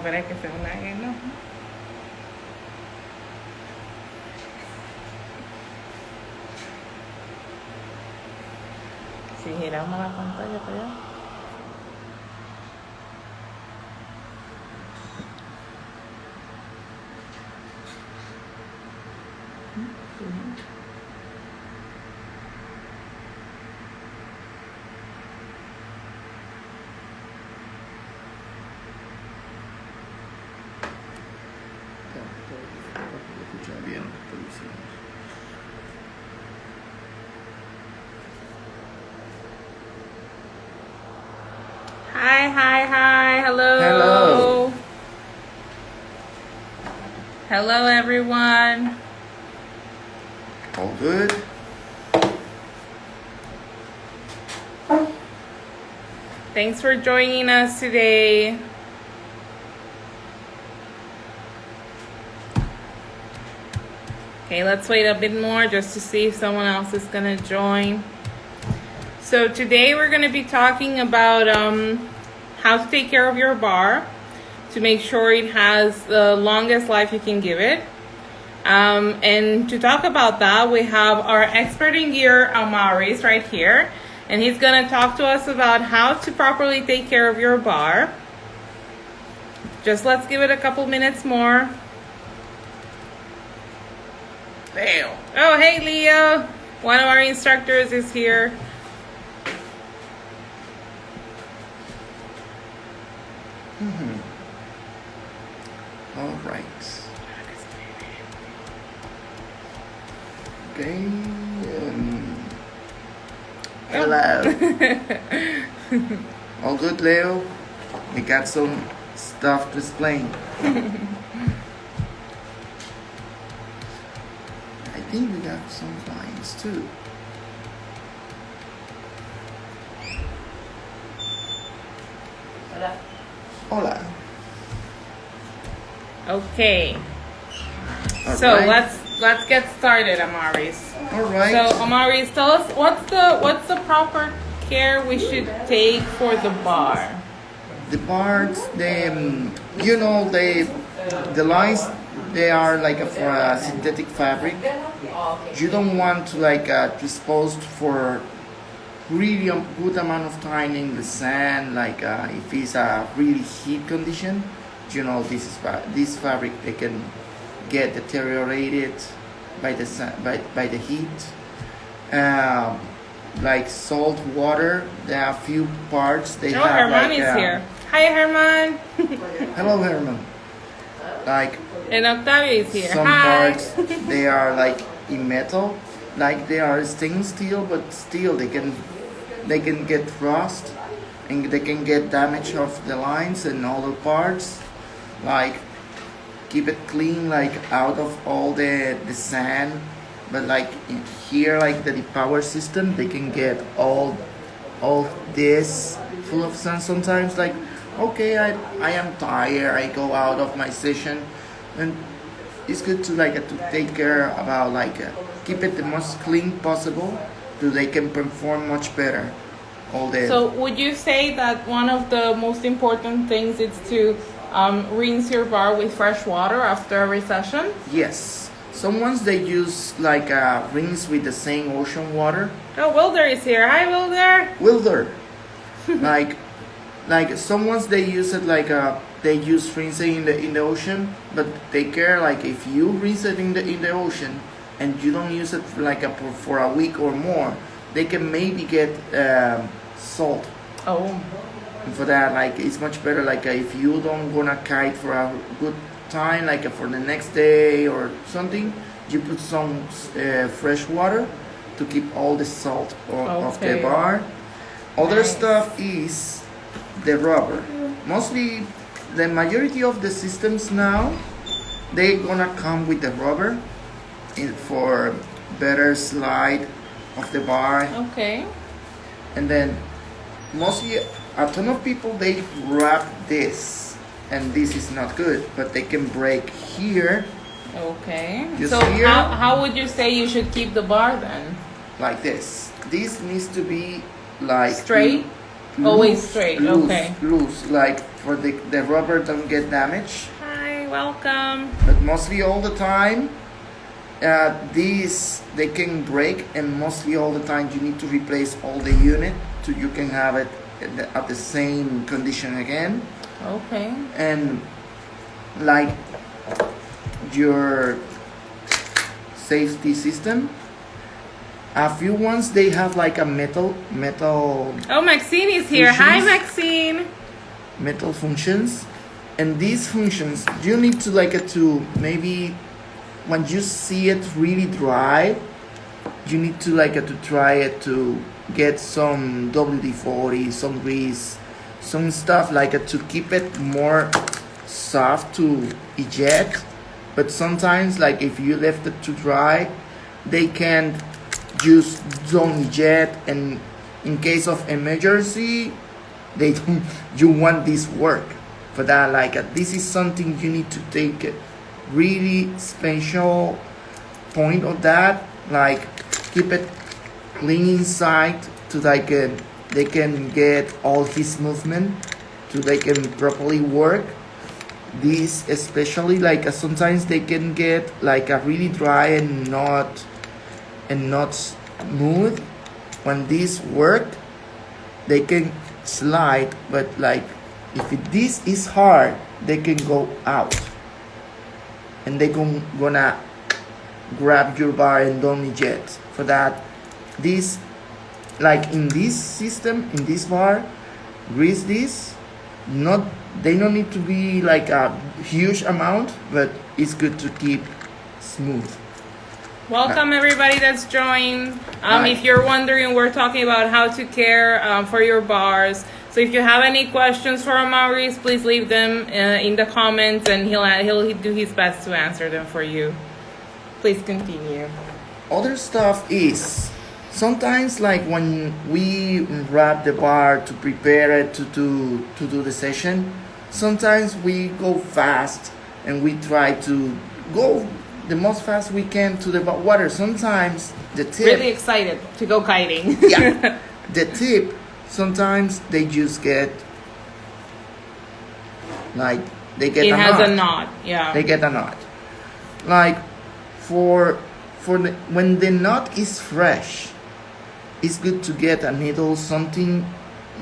Para que se una ¿no? Si giramos la pantalla para allá. Bien, Hi, hello. Hello. Hello, everyone. All good? Thanks for joining us today. Okay, let's wait a bit more just to see if someone else is going to join. So today we're going to be talking about how to take care of your bar to make sure it has the longest life you can give it. And to talk about that, we have our expert in gear, Amaris, right here. And he's going to talk to us about how to properly take care of your bar. Just let's give it a couple minutes more. Leo. Oh, hey, Leo. One of our instructors is here. All right. Okay. Hello. All good, Leo? We got some stuff to explain. I think we got some clients too. Hola. Hola. Okay. All So right. let's get started, Amaris. All right. So Amaris, tell us what's the proper care we should take for the bar. The parts, the lines, they are like for a synthetic fabric. You don't want to dispose for really a good amount of time in the sand. If it's a really heat condition, this fabric they can get deteriorated by the heat. Like salt water, there are few parts they have. Herman is here. Hi, Herman. Hello, Herman. And Octavio is here. Some Hi. parts they are in metal, they are stainless steel, but still they can get rust and they can get damage of the lines and other parts. Keep it clean, out of all the sand. But here, the power system, they can get all this full of sand sometimes. Okay, I am tired. I go out of my session, and it's good to take care about keep it the most clean possible, so they can perform much better. So would you say that one of the most important things is to rinse your bar with fresh water after every session? Yes. Some ones they use rinse with the same ocean water. Oh, Wilder is here. Hi, Wilder. Wilder. Some ones they use it they use rinsing in the ocean, but take care if you rinse it in the ocean and you don't use it for a week or more, they can maybe get salt. Oh. And for that, it's much better if you don't gonna kite for a good time, for the next day or something, you put some fresh water to keep all the salt of the bar. Other stuff is the rubber. Mostly the majority of the systems now, they gonna come with the rubber for better slide of the bar. Okay. And then mostly a ton of people, they wrap this, and this is not good, but they can break here. Okay. Just so here. How would you say you should keep the bar then? Like this. This needs to be straight? Always straight, okay. Loose, like for the rubber don't get damaged. Hi, welcome. But mostly all the time, these they can break, and mostly all the time you need to replace all the unit so you can have it at the same condition again. Okay. And like your safety system, a few ones they have like a metal Oh, Maxine is here. Hi, Maxine. metal functions, and these functions you need to like to maybe when you see it really dry, you need to like to try it to get some WD-40, some grease, some stuff like to keep it more soft to eject. But sometimes like if you left it to dry, they can just don't eject, and in case of emergency they don't you want this work for that. Like this is something you need to take a really special point of that, like keep it clean inside to like they can get all his movement to they can properly work. These especially like sometimes they can get like a really dry and not smooth. When these work, they can slide, but like if this is hard, they can go out, and they gonna grab your bar and don't eject. For that, this like in this system, in this bar, grease this. Not they don't need to be like a huge amount, but it's good to keep smooth. Welcome everybody that's joined. Hi. If you're wondering, we're talking about how to care for your bars. So if you have any questions for Maurice, please leave them in the comments, and he'll do his best to answer them for you. Please continue. Other stuff is sometimes like when we wrap the bar to prepare it to do the session, sometimes we go fast and we try to go the most fast we can to the water. Sometimes the tip Really excited to go kiting. yeah, the tip sometimes they just get like they get It a has knot. a knot. Yeah. They get a knot. Like for when the knot is fresh, it's good to get a needle, something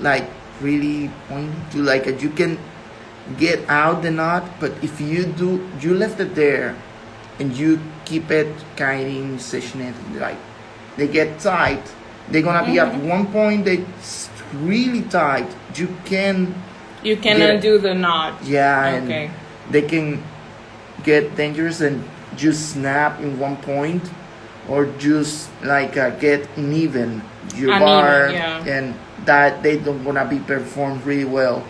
like really pointy to like you can get out the knot. But if you left it there and you keep it kiting, session it, like they get tight. They're gonna be at one point it's really tight. You can undo the knot. yeah, Okay. and they can get dangerous and just snap in one point, or just like get uneven your Uneven, bar, yeah. and that they don't wanna be performed really well.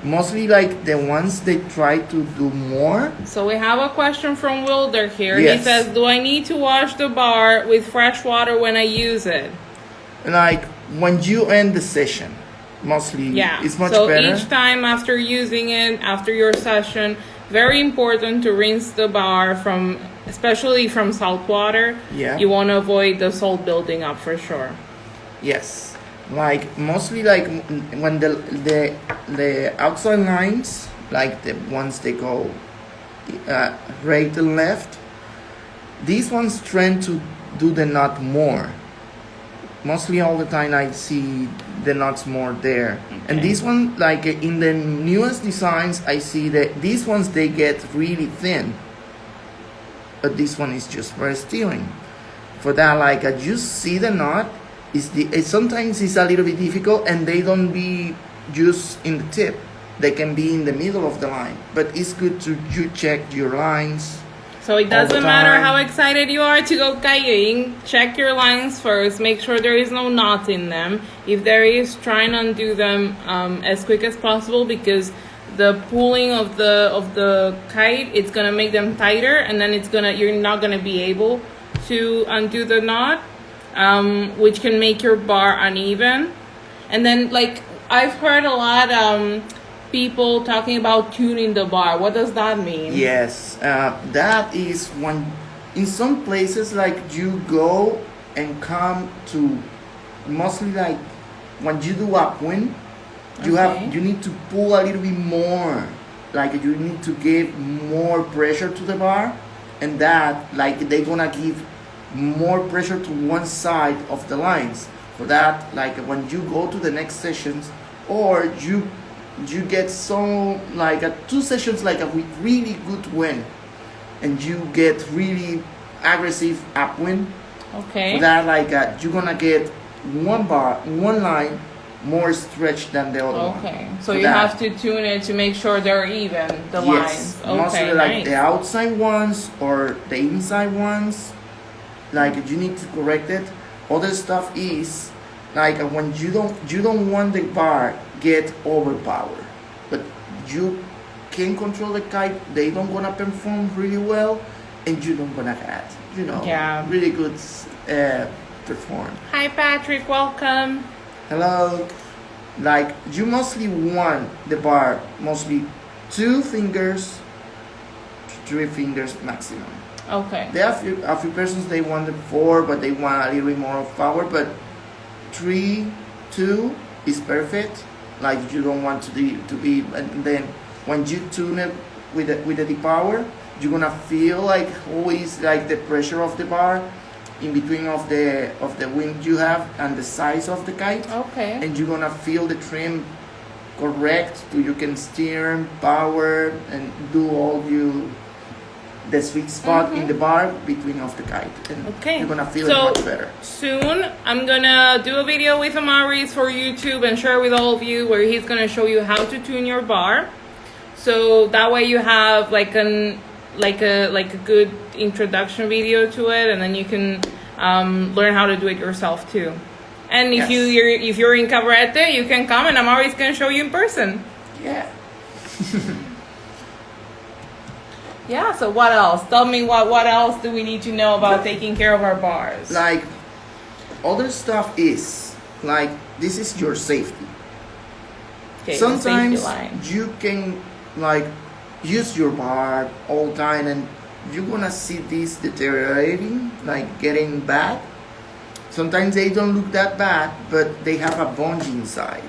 Mostly like the ones they try to do more. So we have a question from Wilder here. Yes. He says, do I need to wash the bar with fresh water when I use it? Like when you end the session, mostly Yeah. it's much so better. each time after using it, after your session, very important to rinse the bar especially from salt water. Yeah. You want to avoid the salt building up for sure. Yes, like mostly like when the outside lines, like the ones they go right and left, these ones tend to do the knot more. Mostly all the time I see the knots more there. And this one, like in the newest designs, I see that these ones they get really thin, but this one is just for stealing. For that, like I just see the knot. Sometimes it's a little bit difficult, and they don't be just in the tip. They can be in the middle of the line, but it's good to you check your lines. So it all the doesn't matter time. how excited you are to go kayaking. Check your lines first. Make sure there is no knot in them. If there is, try and undo them as quick as possible, because the pulling of the kite, it's gonna make them tighter, and then you're not gonna be able to undo the knot, which can make your bar uneven. And then like I've heard a lot people talking about tuning the bar. What does that mean? Yes, that is when in some places like you go and come to mostly like when you do upwind, Okay. You need to pull a little bit more, like you need to give more pressure to the bar, and that like they're gonna give more pressure to one side of the lines. For that, like when you go to the next sessions, or you get so like a 2 sessions like a with really good wind, and you get really aggressive upwind. Okay. For that, like you're gonna get one line more stretched than the other one. Okay. So For you that. have to tune it to make sure they're even, the Yes, lines. Okay, mostly like nice. the outside ones or the inside ones, like you need to correct it. Other stuff is like when you don't want the bar get overpowered, but you can control the kite. They don't gonna perform really well, and you don't gonna get Yeah. really good perform. Hi, Patrick. Welcome. Hello. Like you mostly want the bar mostly 2 fingers, 3 fingers maximum. Okay. There are a few persons they want the 4, but they want a little bit more of power. But 3, 2 is perfect. Like you don't want to be, and then when you tune it with the power, you're gonna feel like always like the pressure of the bar in between of the wind you have and the size of the kite, Okay. and you're gonna feel the trim correct, so you can steer, power, and do all the sweet spot in the bar between of the kite, and Okay. you're gonna feel So, it much better. Soon, I'm gonna do a video with Amaris for YouTube and share with all of you where he's gonna show you how to tune your bar. So that way you have like a good introduction video to it, and then you can learn how to do it yourself too. And if Yes. you're in Cabarete, you can come and Amaris can show you in person. Yeah. Yeah. So what else? Tell me what else do we need to know about taking care of our bars? Like other stuff is like this is your safety. Okay, the Sometimes safety line. you can like use your bar all the time, and you're gonna see this deteriorating, like getting bad. Sometimes they don't look that bad, but they have a bungee inside.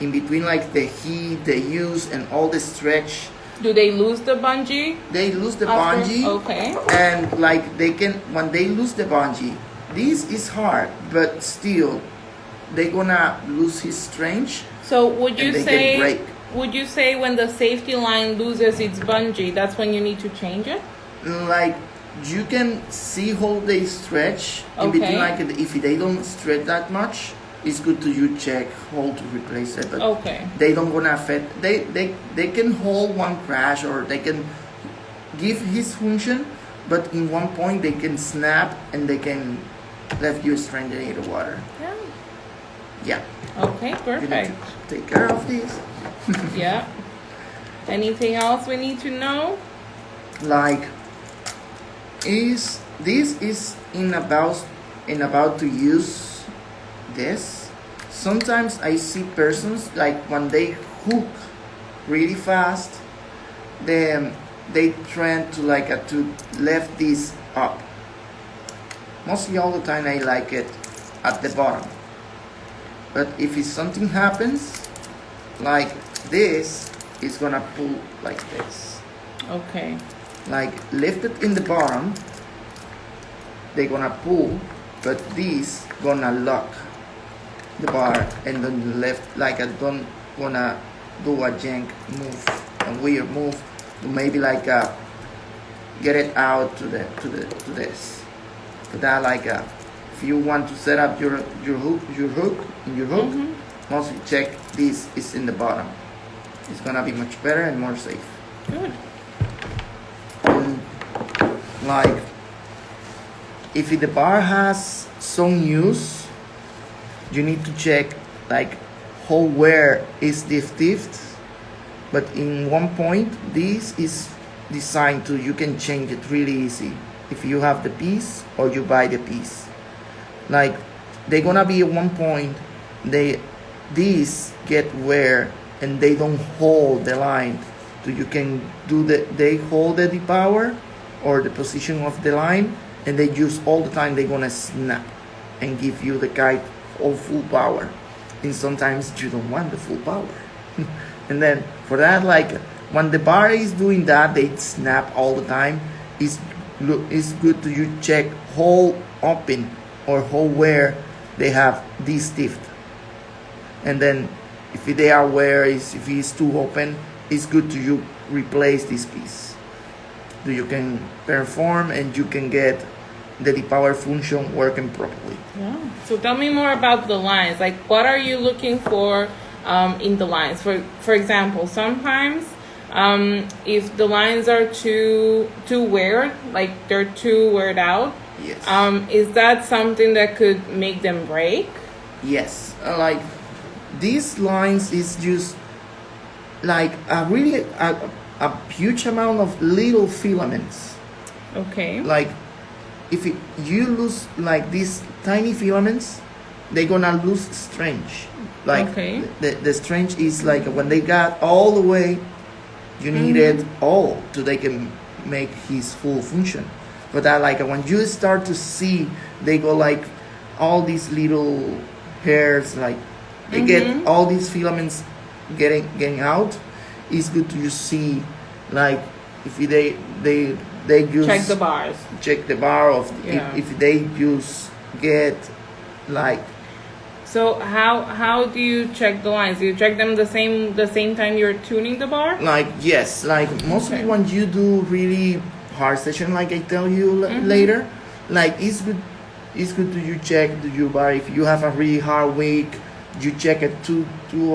In between like the heat, the use, and all the stretch, Do they lose the bungee? they lose the after? bungee. Okay. And like they can, when they lose the bungee, this is hard, but still they're gonna lose his strength. So would you And they say can break. would you say when the safety line loses its bungee, that's when you need to change it? Like you can see how they stretch in Okay. between. Like if they don't stretch that much, it's good to you check how to replace it. But Okay. they don't gonna affect. They can hold one crash, or they can give his function, but in one point they can snap and they can left you stranded in the water. Yeah. Yeah, Okay, you need perfect. to take care of this. Yeah. Anything else we need to know? Like this is in about to use this. Sometimes I see persons like when they hook really fast, they try to to lift this up. Mostly all the time I like it at the bottom, but if something happens like this, it's gonna pull like this. Okay. Like lift it in the bottom, they're gonna pull, but this gonna lock the bar, and then left like I don't wanna do a jank move, a weird move, maybe get it out to this. But that if you want to set up your hook, mostly check this is in the bottom. It's gonna be much better and more safe. Good. Like if the bar has some use, you need to check like how where is the fifth, but in one point this is designed to you can change it really easy if you have the piece or you buy the piece. Like they're gonna be at one point these get wear and they don't hold the line, so you can do they hold the power or the position of the line, and they use all the time they're gonna snap and give you the kite all full power. and sometimes you don't want the full power. And then for that, like when the bar is doing that, they snap all the time. It's good to you check hole open or hole where they have this stiff. And then if they are where if it's too open, it's good to you replace this piece. So you can perform and you can get the power function working properly. Yeah. So tell me more about the lines. Like, what are you looking for in the lines? For example, sometimes if the lines are too weird, like they're too weared out, Yes. is that something that could make them break? Yes. Like these lines is just like a really a huge amount of little filaments. Okay. Like if you lose like these tiny filaments, they're gonna lose strength. Like Okay. the strength is like when they got all the way, you need it all so they can make his full function. But that like when you start to see, they go like all these little hairs, like they get all these filaments getting out. It's good to see like if they use Check the bars. check the bar of Yeah. if they use get like So how do you check the lines? Do you check them the same time you're tuning the bar? like yes like mostly Okay. when you do really hard session like I tell you later, like it's good to you check the your bar. If you have a really hard week, you check it two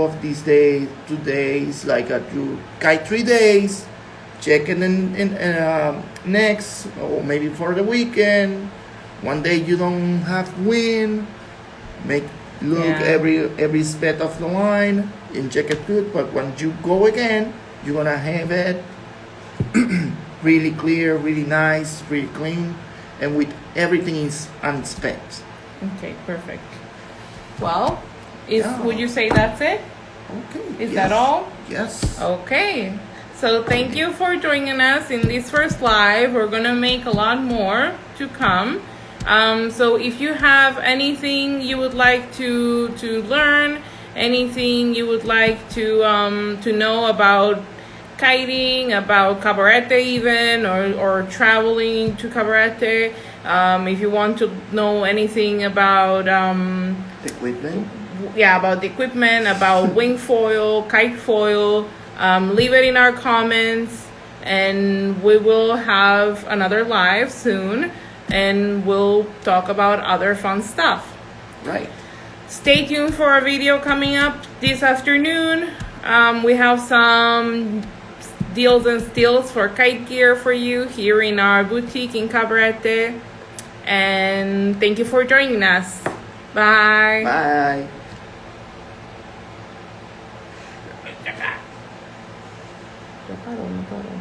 of these days, 2 days, like you kite 3 days, check it in next, or maybe for the weekend. One day you don't have wind, make look Yeah. every spot of the line and check it good. But when you go again, you're gonna have it really clear, really nice, really clean, and with everything is on spec. Okay, perfect. Well, Yeah. would you say that's it? Okay. Is that all? Yes. Okay. So thank you for joining us in this first live. We're gonna make a lot more to come. So if you have anything you would like to learn, anything you would like to know about kiting, about Cabarete even, or traveling to Cabarete, if you want to know anything about The equipment. about the equipment, about wing foil, kite foil, leave it in our comments, and we will have another live soon, and we'll talk about other fun stuff. Right. Stay tuned for a video coming up this afternoon. We have some deals and steals for kite gear for you here in our boutique in Cabarete. And thank you for joining us. Bye. Bye. Ya paró, no paró.